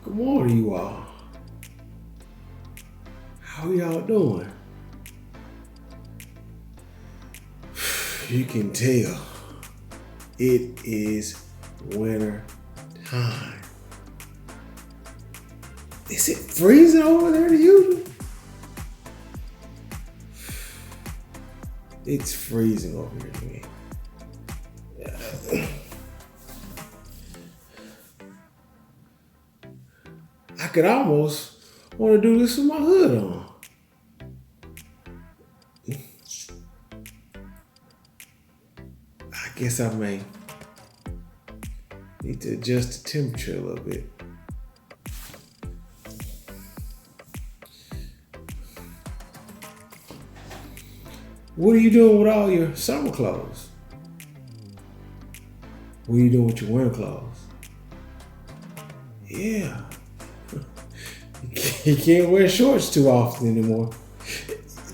Good morning, you all. How y'all doing? You can tell it is winter time. Is it freezing over there to you? It's freezing over here to me. I could almost want to do this with my hood on. I guess I may need to adjust the temperature a little bit. What are you doing with all your summer clothes? What are you doing with your winter clothes? Yeah. You can't wear shorts too often anymore.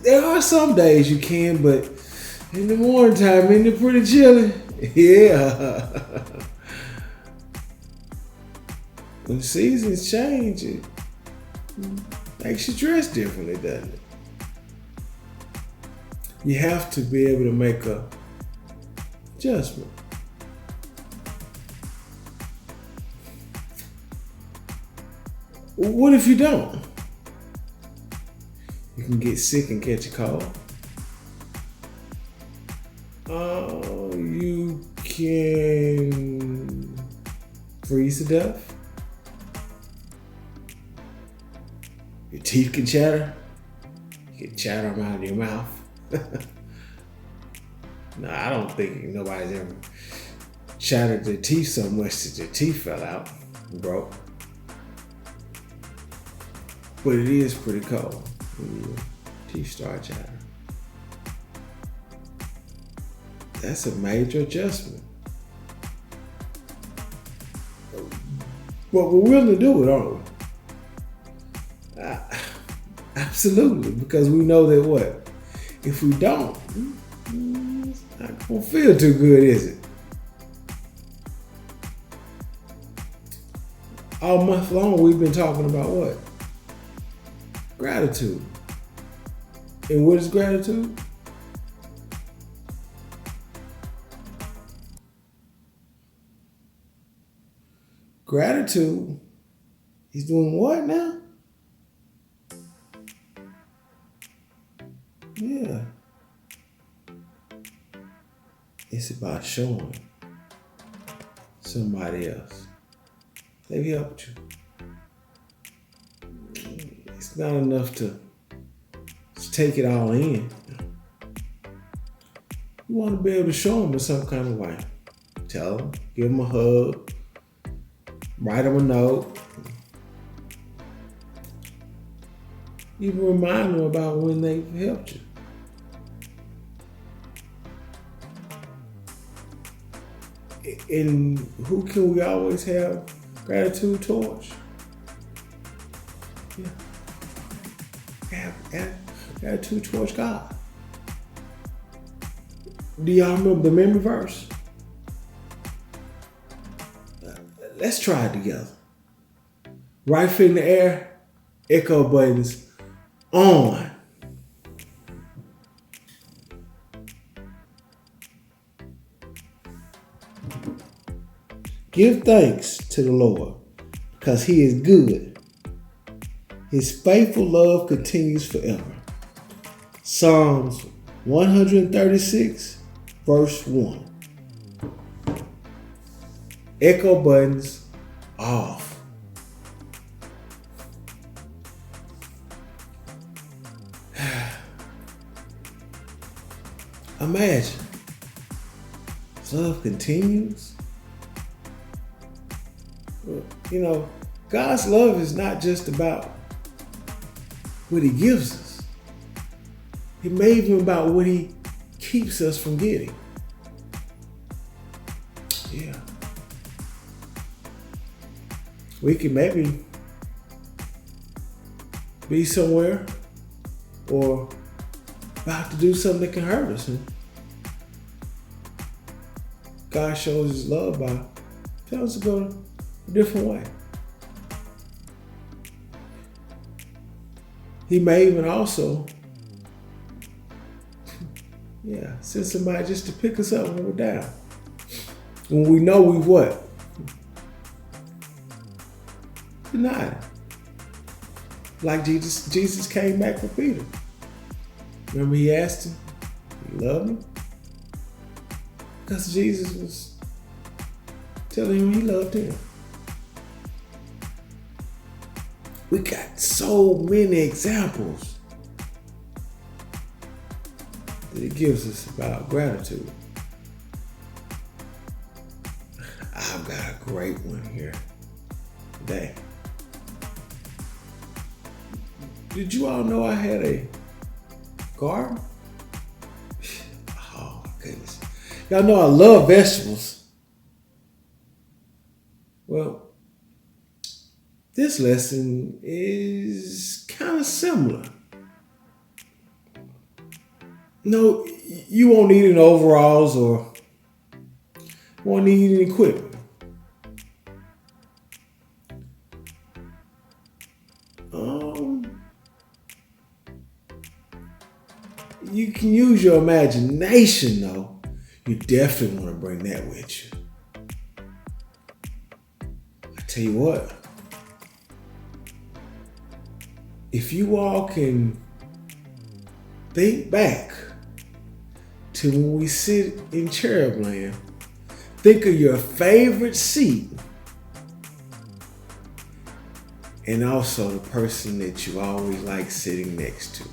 There are some days you can, but in the morning time, isn't it pretty chilly? Yeah. When the seasons change, it makes you dress differently, doesn't it? You have to be able to make a adjustment. What if you don't? You can get sick and catch a cold. You can freeze to death. Your teeth can chatter. You can chatter them out of your mouth. No, I don't think nobody's ever chattered their teeth so much that their teeth fell out and broke. But it is pretty cold when your teeth start chattering. That's a major adjustment. But we're willing to do it, aren't we? Absolutely, because we know that what? If we don't, it's not gonna feel too good, is it? All month long, we've been talking about what? Gratitude. And what is gratitude? Gratitude is doing what now? Yeah. It's about showing somebody else they've helped you. It's not enough to take it all in. You want to be able to show them in some kind of way. Tell them, give them a hug, write them a note. Even remind them about when they've helped you. And who can we always have gratitude towards? Yeah. Have gratitude towards God. Do y'all remember the memory verse? Let's try it together. Right foot in the air, echo buttons on. Give thanks to the Lord, because He is good. His faithful love continues forever. Psalms 136, verse 1. Echo buttons off. Imagine, love continues. You know, God's love is not just about what He gives us. It may even about what He keeps us from getting. Yeah. We can maybe be somewhere or about to do something that can hurt us. And God shows His love by telling us to go a different way. He may even also, send somebody just to pick us up when we're down. When we know we've what? Denied him. Like Jesus came back for Peter. Remember he asked him, you love me? Because Jesus was telling him he loved him. We got so many examples that it gives us about gratitude. I've got a great one here today. Did you all know I had a garden? Oh my goodness. Y'all know I love vegetables. Well, this lesson is kind of similar. No, you won't need any overalls or won't need any equipment. You can use your imagination though. You definitely want to bring that with you. I tell you what. If you all can think back to when we sit in Cherubland, think of your favorite seat and also the person that you always like sitting next to.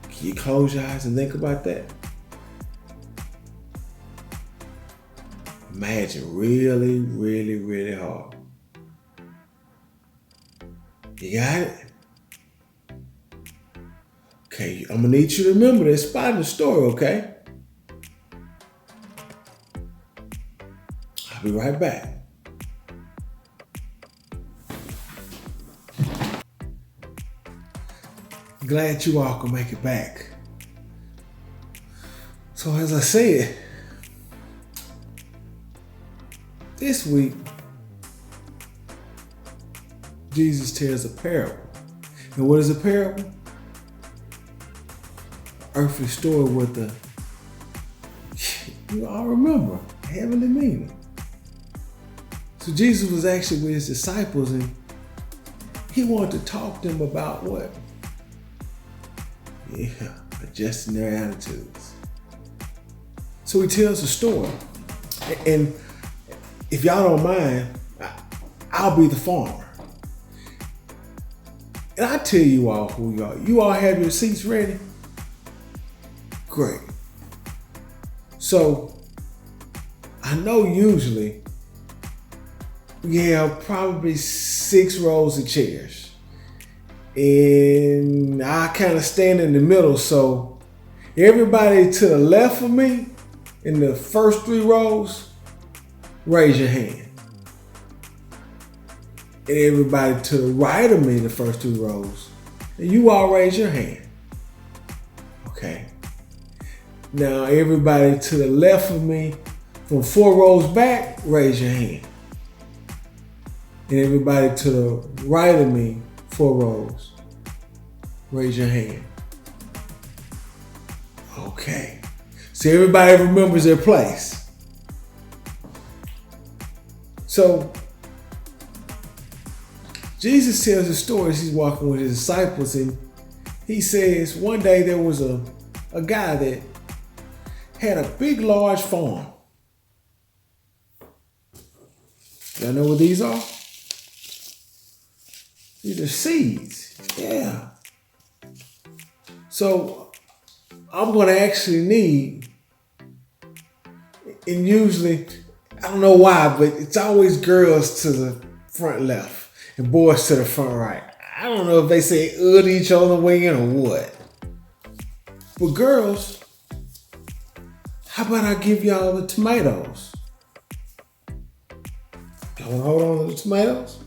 Can you close your eyes and think about that? Imagine really, really, really hard. You got it? Okay, I'm gonna need you to remember this spot in the story, okay? I'll be right back. Glad you all can make it back. So as I said, this week, Jesus tells a parable. And what is a parable? Earthly story with the, you all remember, heavenly meaning. So Jesus was actually with his disciples and he wanted to talk to them about what? Adjusting their attitudes. So he tells a story. And if y'all don't mind, I'll be the farmer. And I tell you all who you are. You all have your seats ready? Great. So I know usually we have probably 6 rows of chairs. And I kind of stand in the middle, so everybody to the left of me in the first 3 rows, raise your hand. And everybody to the right of me, the first 2 rows, and you all raise your hand. Okay. Now everybody to the left of me, from 4 rows back, raise your hand. And everybody to the right of me, 4 rows, raise your hand. Okay. So everybody remembers their place. So Jesus tells the story as he's walking with his disciples, and he says one day there was a guy that had a big, large farm. Y'all know what these are? These are seeds. Yeah. So I'm going to actually need, and usually, I don't know why, but it's always girls to the front left and boys to the front right. I don't know if they say to each other way in or what. But girls, how about I give y'all the tomatoes? Y'all want to hold on to the tomatoes?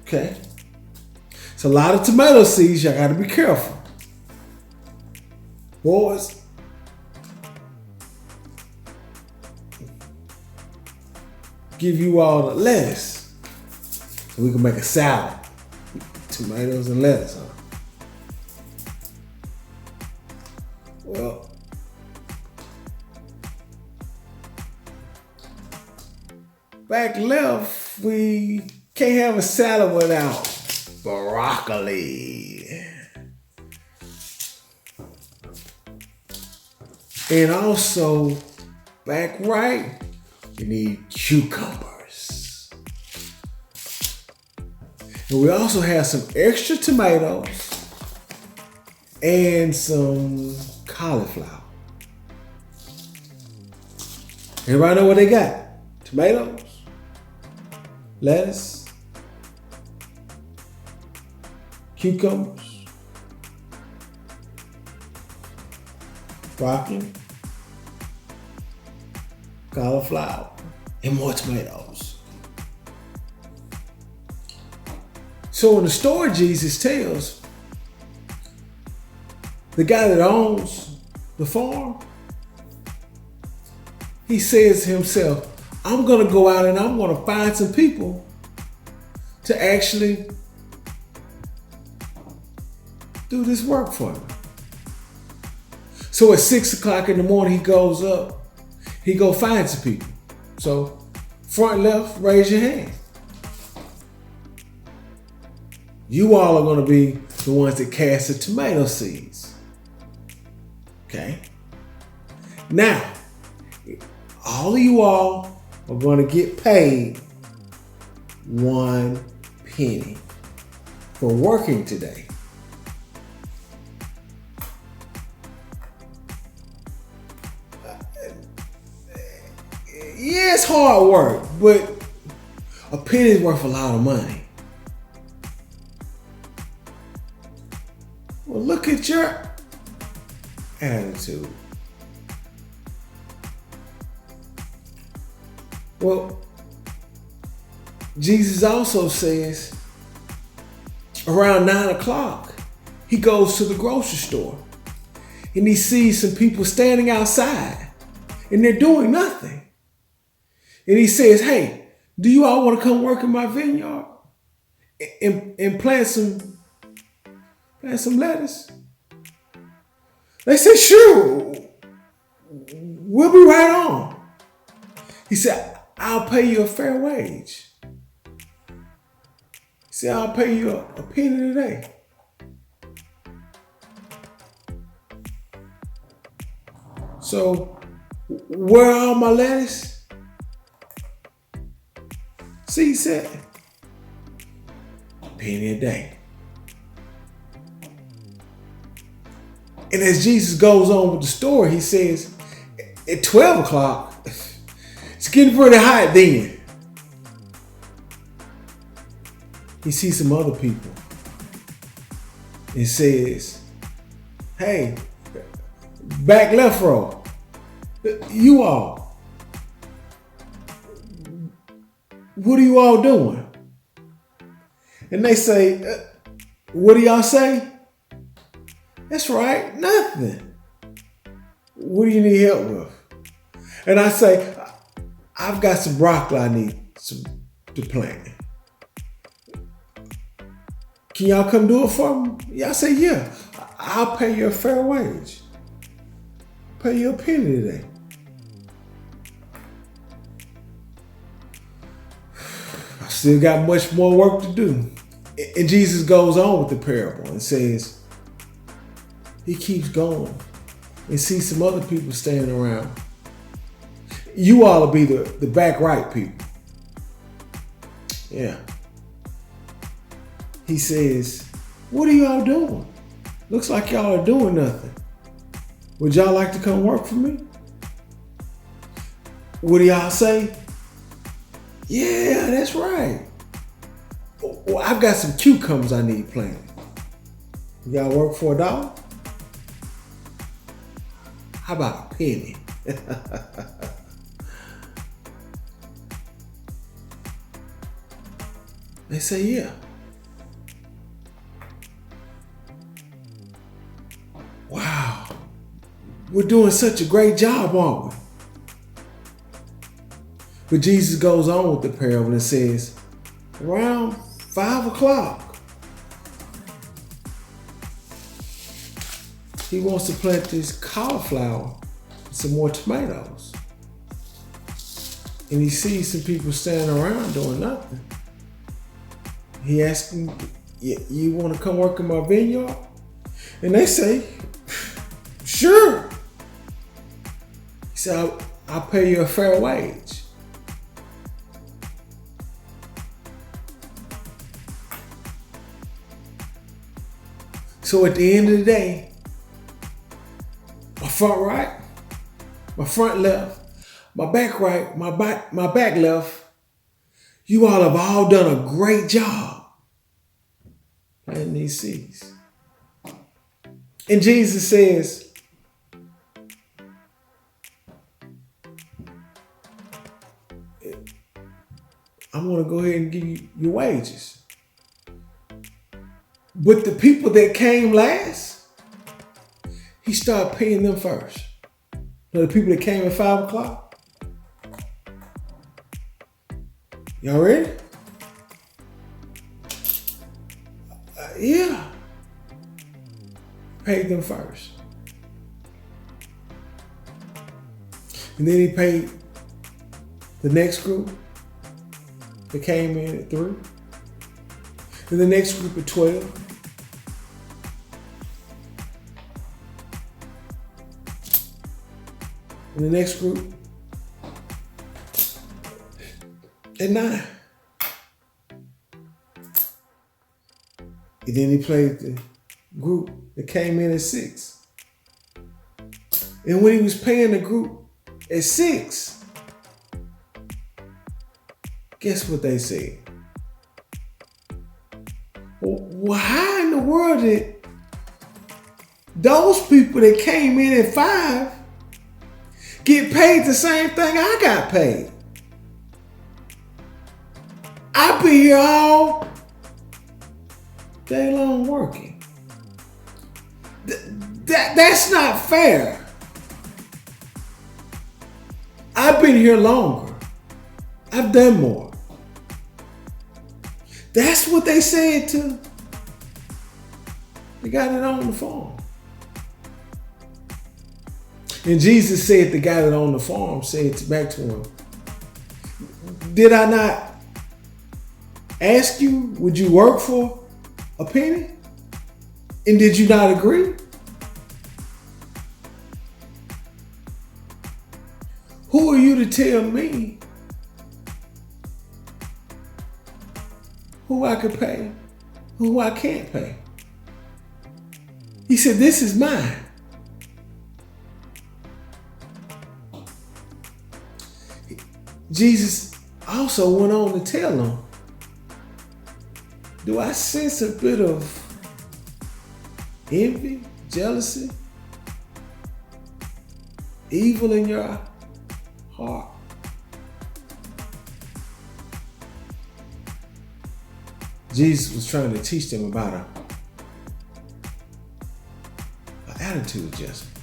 Okay. It's a lot of tomato seeds. Y'all got to be careful. Boys, give you all the lettuce so we can make a salad. tomatoes and lettuce, huh? Well, back left, we can't have a salad without broccoli. And also, back right, you need cucumbers. And we also have some extra tomatoes and some cauliflower. Everybody know what they got? Tomatoes, lettuce, cucumbers, broccoli, cauliflower, and more tomatoes. So in the story, Jesus tells the guy that owns the farm, he says to himself, I'm going to go out and I'm going to find some people to actually do this work for me. So at 6 o'clock in the morning, he goes up, he go find some people. So front left, raise your hand. You all are going to be the ones that cast the tomato seeds. Okay? Now, all of you all are going to get paid 1 penny for working today. Yeah, it's hard work, but a penny is worth a lot of money. Well, look at your attitude. Well, Jesus also says around 9 o'clock, he goes to the grocery store and he sees some people standing outside and they're doing nothing. And he says, hey, do you all want to come work in my vineyard and plant some lettuce? They said, sure, we'll be right on. He said, I'll pay you a fair wage. He said, I'll pay you a penny a day. So, where are all my lettuce? See, he said, a penny a day. And as Jesus goes on with the story, he says, at 12 o'clock, it's getting pretty hot then. He sees some other people and says, hey, back left row, you all, what are you all doing? And they say, what do y'all say? That's right, nothing. What do you need help with? And I say, I've got some broccoli I need to plant. Can y'all come do it for me? Y'all say, yeah, I'll pay you a fair wage. Pay you a penny today. I still got much more work to do. And Jesus goes on with the parable and says, he keeps going and sees some other people standing around. You all will be the back right people. Yeah. He says, what are y'all doing? Looks like y'all are doing nothing. Would y'all like to come work for me? What do y'all say? Yeah, that's right. Well, I've got some cucumbers I need planted. Y'all work for $1? How about a penny? They say, yeah. Wow. We're doing such a great job, aren't we? But Jesus goes on with the parable and says, around 5 o'clock, he wants to plant this cauliflower and some more tomatoes. And he sees some people standing around doing nothing. He asks them, you want to come work in my vineyard? And they say, sure. He said, I'll pay you a fair wage. So at the end of the day, my front right, my front left, my back right, my back left, you all have all done a great job planting these seeds. And Jesus says, I'm going to go ahead and give you your wages. But the people that came last, he started paying them first. The people that came at 5 o'clock. Y'all ready? Yeah. Paid them first. And then he paid the next group that came in at 3. And the next group at 12. And the next group at 9. And then he played the group that came in at 6. And when he was paying the group at 6, guess what they said? Well, how in the world did those people that came in at 5 get paid the same thing I got paid? I've been here all day long working. That's not fair. I've been here longer. I've done more. That's what they said to the guy that owned the farm. And Jesus said the guy that owned the farm said back to him, did I not ask you, would you work for a penny? And did you not agree? Who are you to tell me who I could pay, who I can't pay? He said, this is mine. Jesus also went on to tell them, do I sense a bit of envy, jealousy, evil in your heart? Jesus was trying to teach them about an attitude adjustment.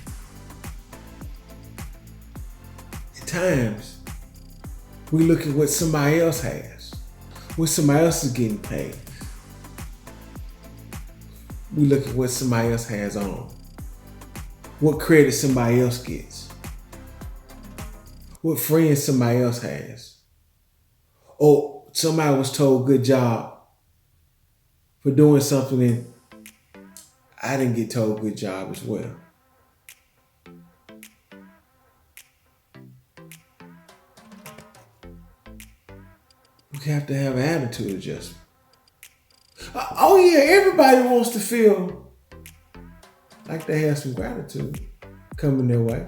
At times, we look at what somebody else has, what somebody else is getting paid. We look at what somebody else has on, what credit somebody else gets, what friends somebody else has. Or somebody was told good job for doing something and I didn't get told good job as well. We have to have an attitude adjustment. Oh yeah, everybody wants to feel like they have some gratitude coming their way.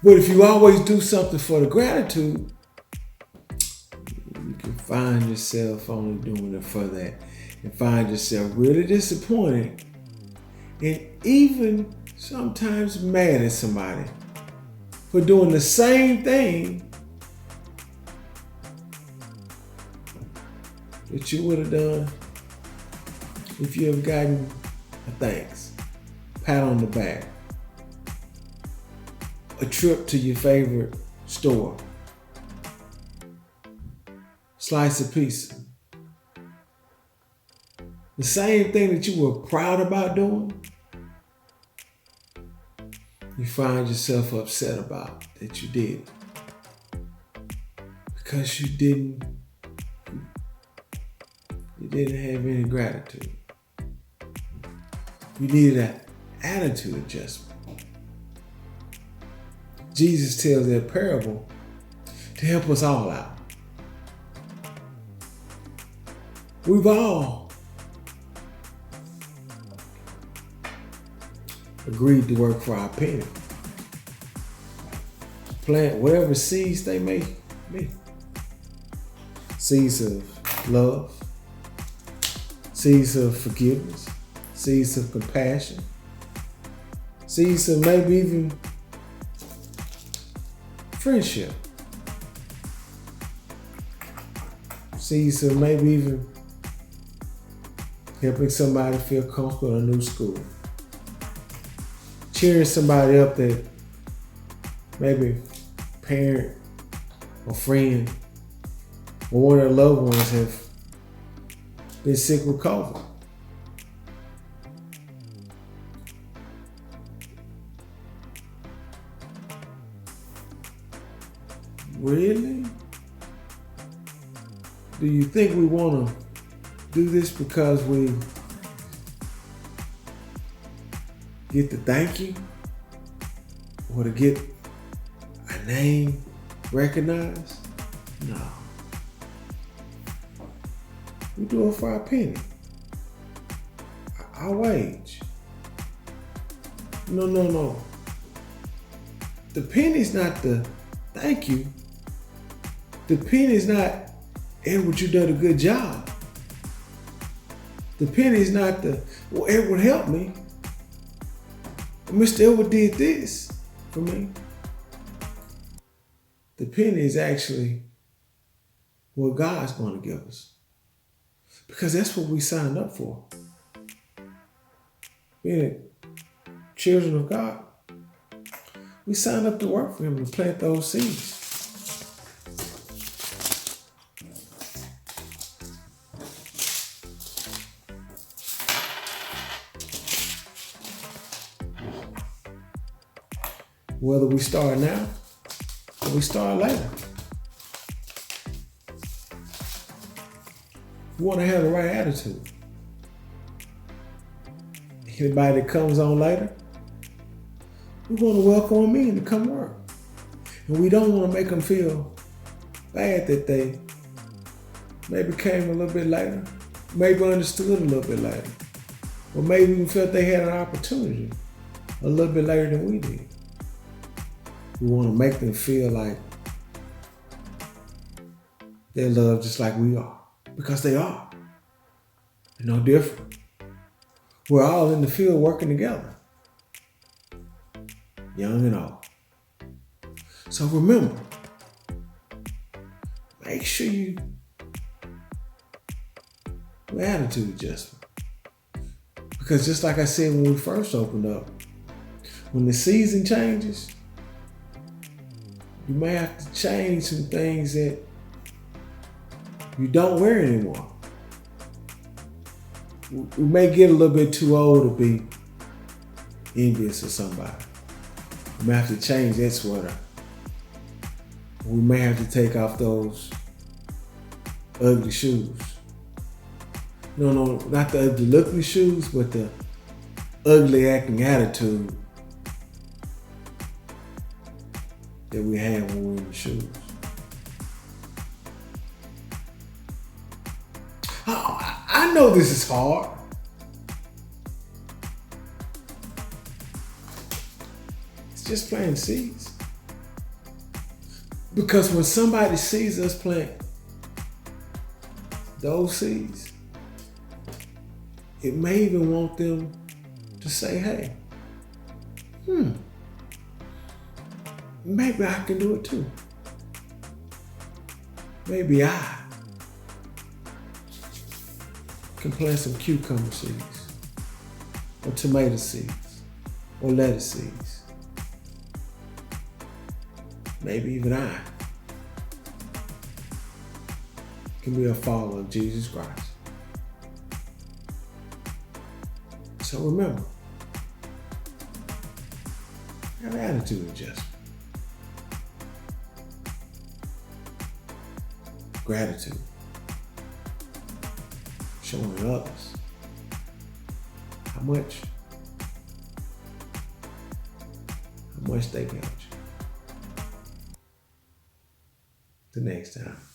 But if you always do something for the gratitude, you can find yourself only doing it for that and find yourself really disappointed and even sometimes mad at somebody for doing the same thing that you would have done if you have gotten a thanks, pat on the back, a trip to your favorite store, slice of pizza. The same thing that you were proud about doing, you find yourself upset about that you did. Because you didn't have any gratitude. You needed an attitude adjustment. Jesus tells that parable to help us all out. We've all agreed to work for our penny. Plant whatever seeds they may be. Seeds of love, seeds of forgiveness, seeds of compassion, seeds of maybe even friendship, seeds of maybe even helping somebody feel comfortable in a new school, cheering somebody up that maybe parent or friend or one of their loved ones have been sick with COVID. Really? Do you think we want to do this because we get the thank you or to get a name recognized? No. We do it for our penny, our wage. No. The penny's not the thank you. The penny's not, Edward, you done a good job. The penny's not the, well, Edward helped me. Mr. Edward did this for me. The penny is actually what God's going to give us. Because that's what we signed up for. Being children of God, we signed up to work for Him, to plant those seeds. Whether we start now or we start later. We want to have the right attitude. Anybody that comes on later, we want to welcome them in to come work. And we don't want to make them feel bad that they maybe came a little bit later, maybe understood a little bit later, or maybe even felt they had an opportunity a little bit later than we did. We want to make them feel like they're loved just like we are. Because they are. They're no different. We're all in the field working together. Young and old. So remember, make sure you do attitude adjustment. Because just like I said when we first opened up, when the season changes, you may have to change some things that you don't wear anymore. We may get a little bit too old to be envious of somebody. We may have to change that sweater. We may have to take off those ugly shoes. No, not the ugly looking shoes, but the ugly acting attitude that we have when we're in the shoes. I know this is hard. It's just planting seeds. Because when somebody sees us plant those seeds, it may even want them to say, hey, maybe I can do it too. Maybe I can plant some cucumber seeds, or tomato seeds, or lettuce seeds. Maybe even I can be a follower of Jesus Christ. So remember, Have attitude adjustment. Gratitude. Showing others how much they count you. Till next time.